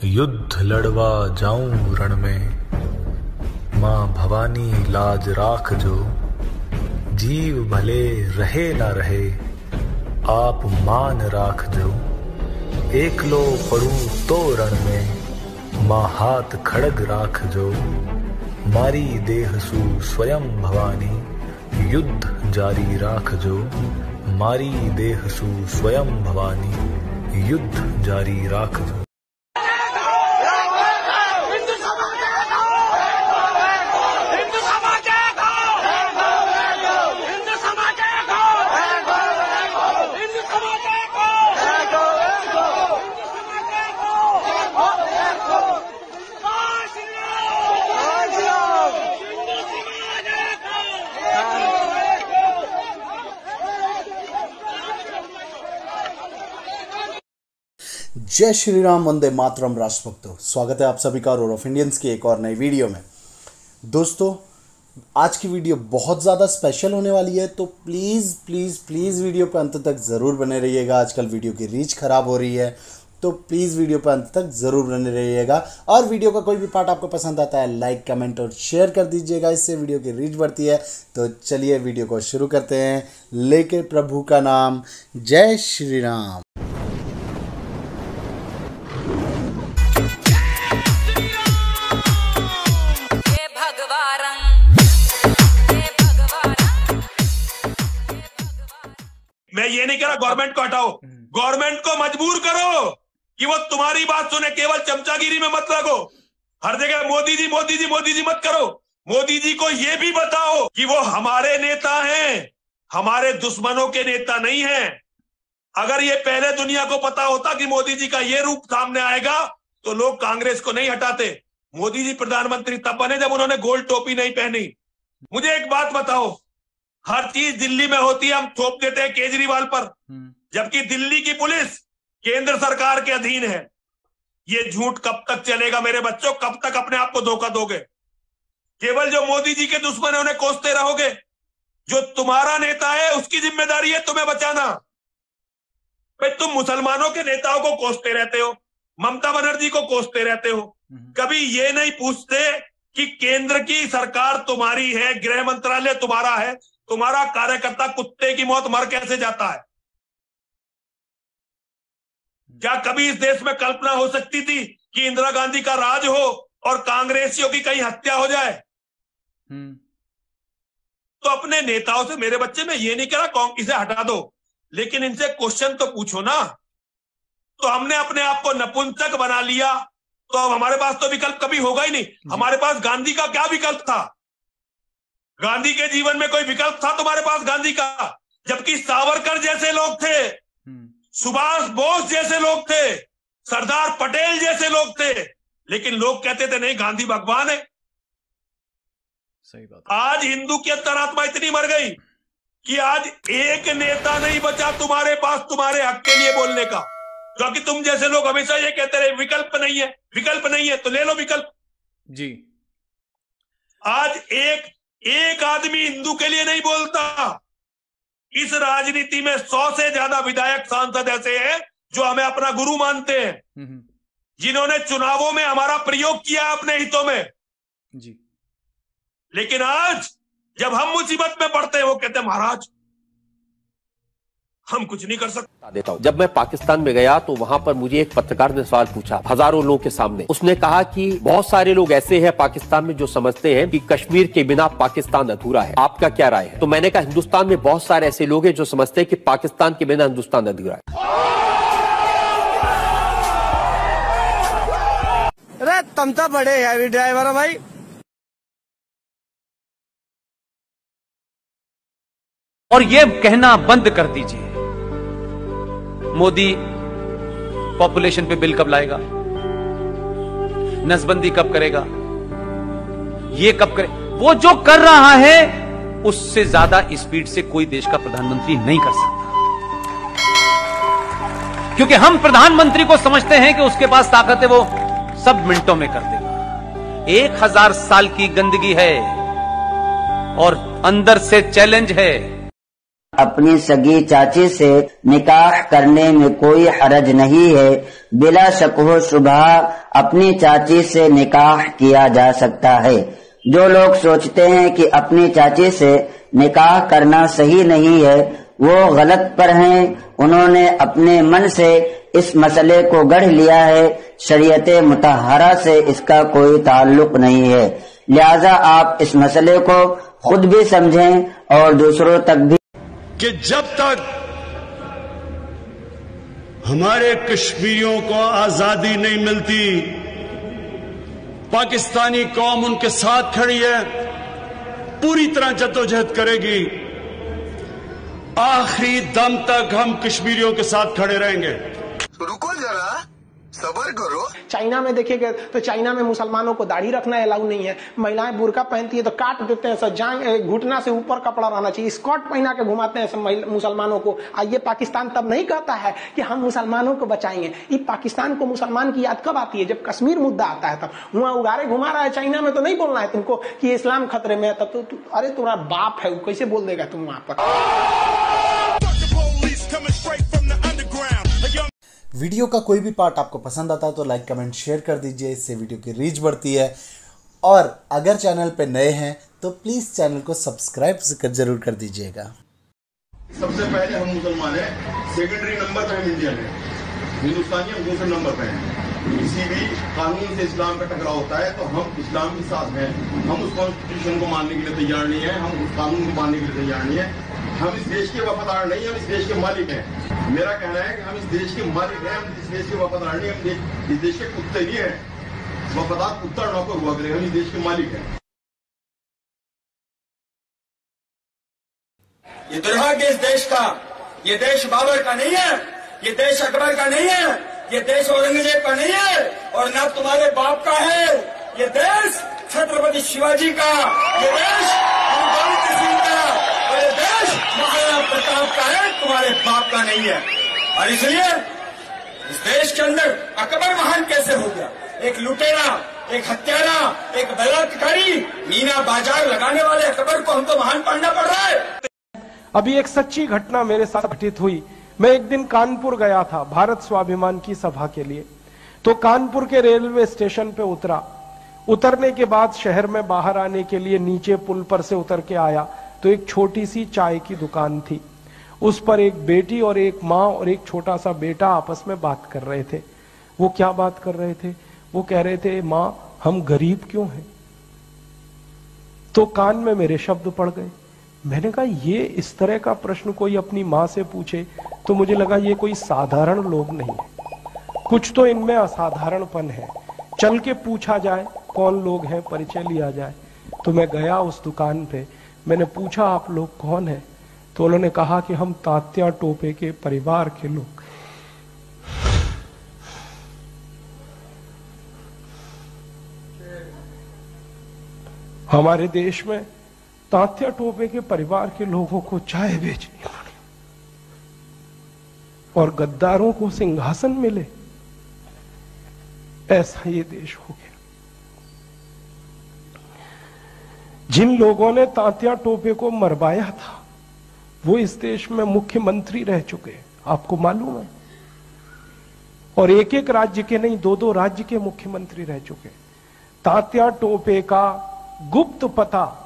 युद्ध लड़वा जाऊं रण में, माँ भवानी लाज राख जो। जीव भले रहे ना रहे, आप मान राख जो। एक लो पड़ूं तो रण में, माँ हाथ खड़ग राख जो। मारी देह सु स्वयं भवानी, युद्ध जारी राख जो। मारी देह सु स्वयं भवानी, युद्ध जारी राख जो। जय श्री राम, वंदे मातरम, राष्ट्रभक्तों। स्वागत है आप सभी का रोर ऑफ इंडियंस की एक और नई वीडियो में। दोस्तों, आज की वीडियो बहुत ज़्यादा स्पेशल होने वाली है, तो प्लीज़ प्लीज़ प्लीज़ वीडियो पर अंत तक ज़रूर बने रहिएगा। आजकल वीडियो की रीच ख़राब हो रही है, तो प्लीज़ वीडियो पर अंत तक ज़रूर बने रहिएगा। और वीडियो का कोई भी पार्ट आपको पसंद आता है, लाइक कमेंट और शेयर कर दीजिएगा, इससे वीडियो की रीच बढ़ती है। तो चलिए वीडियो को शुरू करते हैं, लेके प्रभु का नाम। जय श्री राम। मैं ये नहीं कह रहा गवर्नमेंट को हटाओ, गवर्नमेंट को मजबूर करो कि वो तुम्हारी बात सुने। केवल चमचागिरी में मत लगो। हर जगह मोदी जी मोदी जी मोदी जी मत करो। मोदी जी को ये भी बताओ कि वो हमारे नेता हैं, हमारे दुश्मनों के नेता नहीं हैं। अगर ये पहले दुनिया को पता होता कि मोदी जी का ये रूप सामने आएगा, तो लोग कांग्रेस को नहीं हटाते। मोदी जी प्रधानमंत्री तब बने जब उन्होंने गोल्ड टोपी नहीं पहनी। मुझे एक बात बताओ, हर चीज दिल्ली में होती है, हम थोप देते हैं केजरीवाल पर, जबकि दिल्ली की पुलिस केंद्र सरकार के अधीन है। ये झूठ कब तक चलेगा मेरे बच्चों? कब तक अपने आप को धोखा दोगे? केवल जो मोदी जी के दुश्मन है उन्हें कोसते रहोगे। जो तुम्हारा नेता है उसकी जिम्मेदारी है तुम्हें बचाना। भाई, तुम मुसलमानों के नेताओं को कोसते रहते हो, ममता बनर्जी को कोसते रहते हो, कभी ये नहीं पूछते कि केंद्र की सरकार तुम्हारी है, गृह मंत्रालय तुम्हारा है, तुम्हारा कार्यकर्ता कुत्ते की मौत मर कैसे जाता है? क्या कभी इस देश में कल्पना हो सकती थी कि इंदिरा गांधी का राज हो और कांग्रेसियों की कहीं हत्या हो जाए? तो अपने नेताओं से, मेरे बच्चे, मैं ये नहीं कह रहा इसे हटा दो, लेकिन इनसे क्वेश्चन तो पूछो ना। तो हमने अपने आप को नपुंसक बना लिया, तो अब हमारे पास तो विकल्प कभी होगा ही नहीं। हमारे पास गांधी का क्या विकल्प था? गांधी के जीवन में कोई विकल्प था तुम्हारे पास गांधी का? जबकि सावरकर जैसे लोग थे, सुभाष बोस जैसे लोग थे, सरदार पटेल जैसे लोग थे, लेकिन लोग कहते थे नहीं, गांधी भगवान है। सही बात। आज हिंदू की अंतरात्मा इतनी मर गई कि आज एक नेता नहीं बचा तुम्हारे पास तुम्हारे हक के लिए बोलने का, क्योंकि तुम जैसे लोग हमेशा ये कहते रहे विकल्प नहीं है, विकल्प नहीं है, तो ले लो विकल्प जी। आज एक आदमी हिंदू के लिए नहीं बोलता। इस राजनीति में 100 से ज्यादा विधायक सांसद ऐसे हैं जो हमें अपना गुरु मानते हैं, जिन्होंने चुनावों में हमारा प्रयोग किया अपने हितों में जी। लेकिन आज जब हम मुसीबत में पड़ते हैं, वो कहते हैं महाराज हम कुछ नहीं कर सकते। देता हूं, जब मैं पाकिस्तान में गया तो वहां पर मुझे एक पत्रकार ने सवाल पूछा हजारों लोगों के सामने। उसने कहा कि बहुत सारे लोग ऐसे हैं पाकिस्तान में जो समझते हैं कि कश्मीर के बिना पाकिस्तान अधूरा है, आपका क्या राय है? तो मैंने कहा हिंदुस्तान में बहुत सारे ऐसे लोग हैं जो समझते हैं कि पाकिस्तान के बिना हिंदुस्तान अधूरा है। अरे तुम तो बड़े हैवी ड्राइवर हो भाई। और ये कहना बंद कर दीजिए मोदी पॉपुलेशन पे बिल कब लाएगा, नसबंदी कब करेगा, ये कब करे। वो जो कर रहा है उससे ज्यादा स्पीड से कोई देश का प्रधानमंत्री नहीं कर सकता, क्योंकि हम प्रधानमंत्री को समझते हैं कि उसके पास ताकत है, वो सब मिनटों में कर देगा। 1000 साल की गंदगी है और अंदर से चैलेंज है। अपनी सगी चाची से निकाह करने में कोई हरज नहीं है। बिला शक व शुबा अपनी चाची से निकाह किया जा सकता है। जो लोग सोचते हैं कि अपनी चाची से निकाह करना सही नहीं है वो गलत पर हैं। उन्होंने अपने मन से इस मसले को गढ़ लिया है। शरीयत मुतहरा से इसका कोई ताल्लुक नहीं है। लिहाजा आप इस मसले को खुद भी समझें और दूसरों तक भी कि जब तक हमारे कश्मीरियों को आजादी नहीं मिलती, पाकिस्तानी कौम उनके साथ खड़ी है, पूरी तरह जद्दोजहद करेगी। आखिरी दम तक हम कश्मीरियों के साथ खड़े रहेंगे। रुको जरा, सब्र करो। चाइना में देखिएगा तो चाइना में मुसलमानों को दाढ़ी रखना अलाउ नहीं है। महिलाएं बुर्का पहनती है तो काट देते हैं, जांग घुटना से ऊपर कपड़ा रहना चाहिए। स्कर्ट पहना के घुमाते हैं मुसलमानों को। ये पाकिस्तान तब नहीं कहता है कि हम मुसलमानों को बचाएंगे। ये पाकिस्तान को मुसलमान की याद कब आती है? जब कश्मीर मुद्दा आता है तब। वहां उगारे घुमा रहा है चाइना में तो नहीं बोलना है तुमको कि इस्लाम खतरे में है। तब तो अरे तुम्हारा बाप है, कैसे बोल देगा तुम वहां पर? वीडियो का कोई भी पार्ट आपको पसंद आता है तो लाइक कमेंट शेयर कर दीजिए, इससे वीडियो की रीच बढ़ती है। और अगर चैनल पे नए हैं तो प्लीज़ चैनल को सब्सक्राइब जरूर कर दीजिएगा। सबसे पहले हम मुसलमान हैं, सेकेंडरी नंबर पे हम इंडियन हैं, हिंदुस्तानी हम दूसरे नंबर पे हैं। किसी भी कानून से इस्लाम का टकराव होता है तो हम इस्लाम के साथ हैं। हम उस कॉन्स्टिट्यूशन को मानने के लिए तैयार नहीं है, हम उस कानून को मानने के लिए तैयार नहीं है। हम इस देश के वफादार नहीं, हम इस देश के मालिक हैं। मेरा कहना है कि हम इस देश के मालिक हैं, हम इस देश के वफादार नहीं, हम इस देश के कुत्ते नहीं हैं। वफादार कुत्ता नौकर हुआ करेगा, हम इस देश के मालिक हैं। ये दुर्भाग्य इस देश का, ये देश बाबर का नहीं है, ये देश अकबर का नहीं है, ये देश औरंगजेब का नहीं है और न तुम्हारे बाप का है। ये देश छत्रपति शिवाजी का, ये देश गुरु गोविंद सिंह का और ये देश महाराणा प्रताप का है, तुम्हारे बाप का नहीं है। और इसलिए इस देश के अंदर अकबर महान कैसे हो गया? एक लुटेरा, एक हत्यारा, एक बलात्कारी, मीना बाजार लगाने वाले अकबर को हमको महान पढ़ना पड़ रहा है। अभी एक सच्ची घटना मेरे साथ घटित हुई। मैं एक दिन कानपुर गया था भारत स्वाभिमान की सभा के लिए। तो कानपुर के रेलवे स्टेशन पे उतरा। उतरने के बाद शहर में बाहर आने के लिए नीचे पुल पर से उतर के आया तो एक छोटी सी चाय की दुकान थी। उस पर एक बेटी और एक माँ और एक छोटा सा बेटा आपस में बात कर रहे थे। वो क्या बात कर रहे थे? वो कह रहे थे, माँ हम गरीब क्यों हैं? तो कान में मेरे शब्द पड़ गए। मैंने कहा ये इस तरह का प्रश्न कोई अपनी माँ से पूछे तो मुझे लगा ये कोई साधारण लोग नहीं है, कुछ तो इनमें असाधारणपन है। चल के पूछा जाए कौन लोग हैं, परिचय लिया जाए। तो मैं गया उस दुकान पे, मैंने पूछा आप लोग कौन हैं? तो उन्होंने कहा कि हम तात्या टोपे के परिवार के लोग। हमारे देश में तात्या टोपे के परिवार के लोगों को चाय बेचनी पड़ी और गद्दारों को सिंहासन मिले, ऐसा ये देश हो गया। जिन लोगों ने तात्या टोपे को मरवाया था वो इस देश में मुख्यमंत्री रह चुके हैं, आपको मालूम है। और एक एक राज्य के नहीं, दो दो राज्य के मुख्यमंत्री रह चुके। तात्या टोपे का गुप्त पता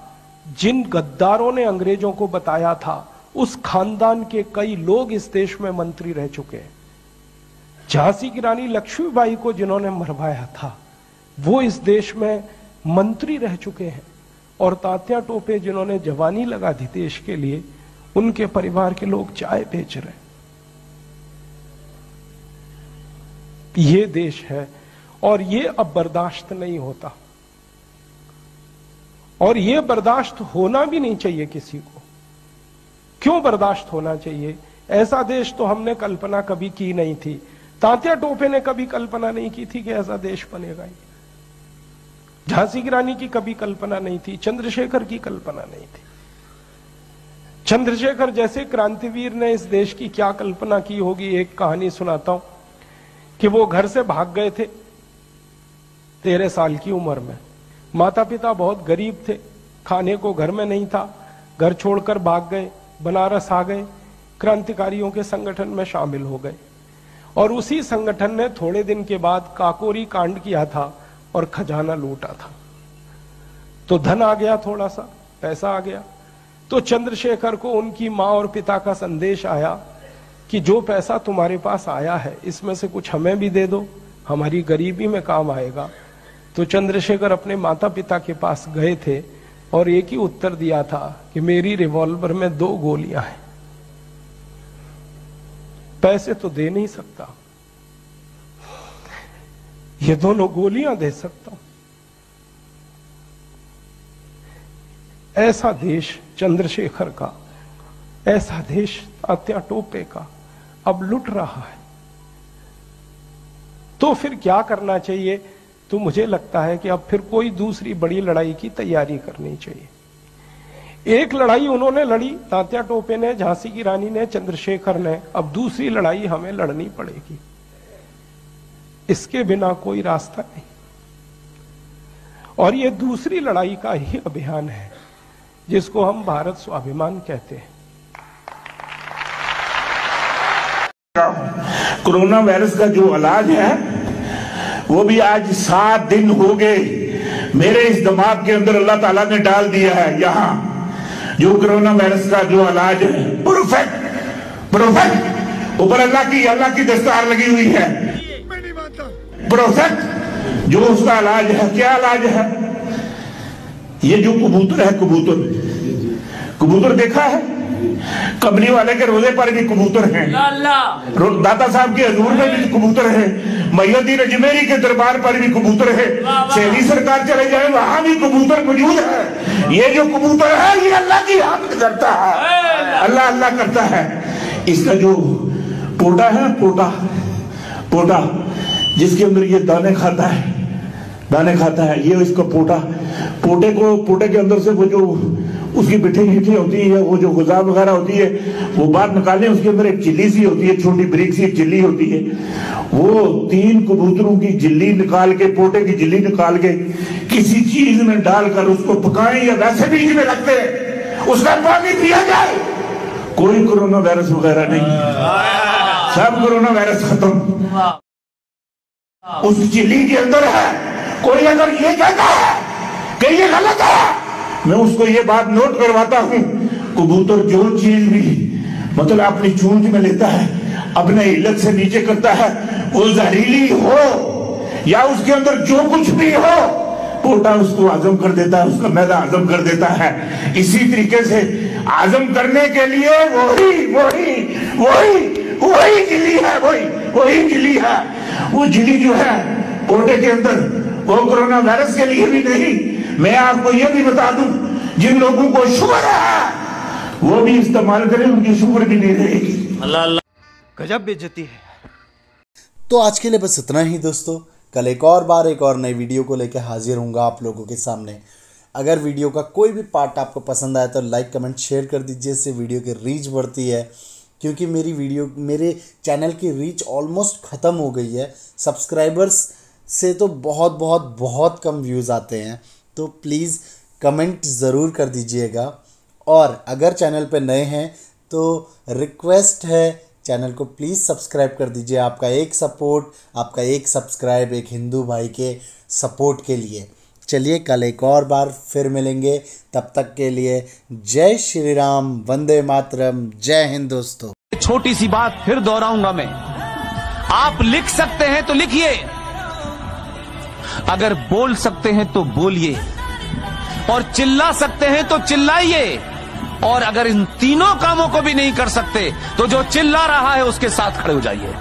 जिन गद्दारों ने अंग्रेजों को बताया था, उस खानदान के कई लोग इस देश में मंत्री रह चुके हैं। झांसी की रानी लक्ष्मीबाई को जिन्होंने मरवाया था वो इस देश में मंत्री रह चुके हैं। और तात्या टोपे जिन्होंने जवानी लगा दी देश के लिए, उनके परिवार के लोग चाय बेच रहे। ये देश है और ये अब बर्दाश्त नहीं होता और ये बर्दाश्त होना भी नहीं चाहिए किसी को। क्यों बर्दाश्त होना चाहिए? ऐसा देश तो हमने कल्पना कभी की नहीं थी। तात्या टोपे ने कभी कल्पना नहीं की थी कि ऐसा देश बनेगा। झांसी की रानी की कभी कल्पना नहीं थी, चंद्रशेखर की कल्पना नहीं थी। चंद्रशेखर जैसे क्रांतिवीर ने इस देश की क्या कल्पना की होगी। एक कहानी सुनाता हूं कि वो घर से भाग गए थे 13 साल की उम्र में। माता पिता बहुत गरीब थे, खाने को घर में नहीं था, घर छोड़कर भाग गए। बनारस आ गए, क्रांतिकारियों के संगठन में शामिल हो गए और उसी संगठन ने थोड़े दिन के बाद काकोरी कांड किया था और खजाना लूटा था। तो धन आ गया, थोड़ा सा पैसा आ गया, तो चंद्रशेखर को उनकी मां और पिता का संदेश आया कि जो पैसा तुम्हारे पास आया है इसमें से कुछ हमें भी दे दो, हमारी गरीबी में काम आएगा। तो चंद्रशेखर अपने माता पिता के पास गए थे और एक ही उत्तर दिया था कि मेरी रिवॉल्वर में 2 गोलियां हैं, पैसे तो दे नहीं सकता, ये दोनों गोलियां दे सकता हूं। ऐसा देश चंद्रशेखर का, ऐसा देश तात्या टोपे का अब लुट रहा है। तो फिर क्या करना चाहिए? तो मुझे लगता है कि अब फिर कोई दूसरी बड़ी लड़ाई की तैयारी करनी चाहिए। एक लड़ाई उन्होंने लड़ी, तात्या टोपे ने, झांसी की रानी ने, चंद्रशेखर ने, अब दूसरी लड़ाई हमें लड़नी पड़ेगी। इसके बिना कोई रास्ता नहीं। और ये दूसरी लड़ाई का ही अभियान है जिसको हम भारत स्वाभिमान कहते हैं। कोरोना वायरस का जो इलाज है वो भी आज 7 दिन हो गए मेरे इस दिमाग के अंदर अल्लाह ताला ने डाल दिया है। यहाँ जो कोरोना वायरस का जो इलाज है परफेक्ट ऊपर अल्लाह की दस्तार लगी हुई है, परफेक्ट जो उसका इलाज है। क्या इलाज है? ये जो कबूतर है, कबूतर देखा है? कमली वाले के रोजे पर भी कबूतर हैं, दाता साहब के हजूर में भी कबूतर है, मुहिउद्दीन अजमेरी के दरबार पर भी कबूतर है, शहरी सरकार चले जाए वहां भी कबूतर मौजूद है। ये जो कबूतर है ये अल्लाह की हम्द करता है, अल्लाह अल्लाह करता है। इसका जो पोटा है, पोटा जिसके अंदर ये दाने खाता है, ये इसका पोटे के अंदर से वो जो उसकी पिट्ठी होती है, वो जो गुजा वगैरह होती है वो बाहर निकालने, उसके अंदर एक चिल्ली सी होती है, छोटी ब्रिक सी एक चिल्ली होती है। वो 3 कबूतरों की जिल्ली निकाल के, पोटे की जिल्ली निकाल के किसी चीज में डालकर उसको पकाएं या वैसे बीच में रखते हैं, उसका पानी पिया जाए, कोई कोरोना वायरस वगैरह नहीं, सब कोरोना वायरस खत्म उस चिल्ली के अंदर है। कोई अगर ये कहता है कि ये गलत है, मैं उसको ये बात नोट करवाता हूं, कबूतर जो चीज भी मतलब अपनी चूंच में लेता है, अपने इल्लत से नीचे करता है, वो जहरीली हो या उसके अंदर जो कुछ भी हो, पोटा उसको हजम कर देता है, उसका मैदा हजम कर देता है। इसी तरीके से हजम करने के लिए वही झिल्ली है, वो झिल्ली जो है पोटे के अंदर, वो कोरोना वायरस के लिए भी नहीं। मैं आपको यह भी बता दूं, जिन लोगों को शुगर है वो भी इस्तेमाल करें, उनकी शुगर भी नहीं रहेगी। अल्लाह गजब बेइज्जती है। तो आज के लिए बस इतना ही दोस्तों। कल एक और नई वीडियो को लेकर हाजिर होऊंगा आप लोगों के सामने। अगर वीडियो का कोई भी पार्ट आपको पसंद आया तो लाइक कमेंट शेयर कर दीजिए, इससे वीडियो की रीच बढ़ती है, क्योंकि मेरे चैनल की रीच ऑलमोस्ट ख़त्म हो गई है। सब्सक्राइबर्स से तो बहुत कम व्यूज़ आते हैं, तो प्लीज़ कमेंट ज़रूर कर दीजिएगा। और अगर चैनल पे नए हैं तो रिक्वेस्ट है, चैनल को प्लीज़ सब्सक्राइब कर दीजिए। आपका एक सपोर्ट, आपका एक सब्सक्राइब एक हिंदू भाई के सपोर्ट के लिए। चलिए कल एक और बार फिर मिलेंगे, तब तक के लिए जय श्री राम, वंदे मातरम, जय हिंद दोस्तों। छोटी सी बात फिर दोहराऊंगा मैं, आप लिख सकते हैं तो लिखिए, अगर बोल सकते हैं तो बोलिए, और चिल्ला सकते हैं तो चिल्लाइए, और अगर इन तीनों कामों को भी नहीं कर सकते तो जो चिल्ला रहा है उसके साथ खड़े हो जाइए।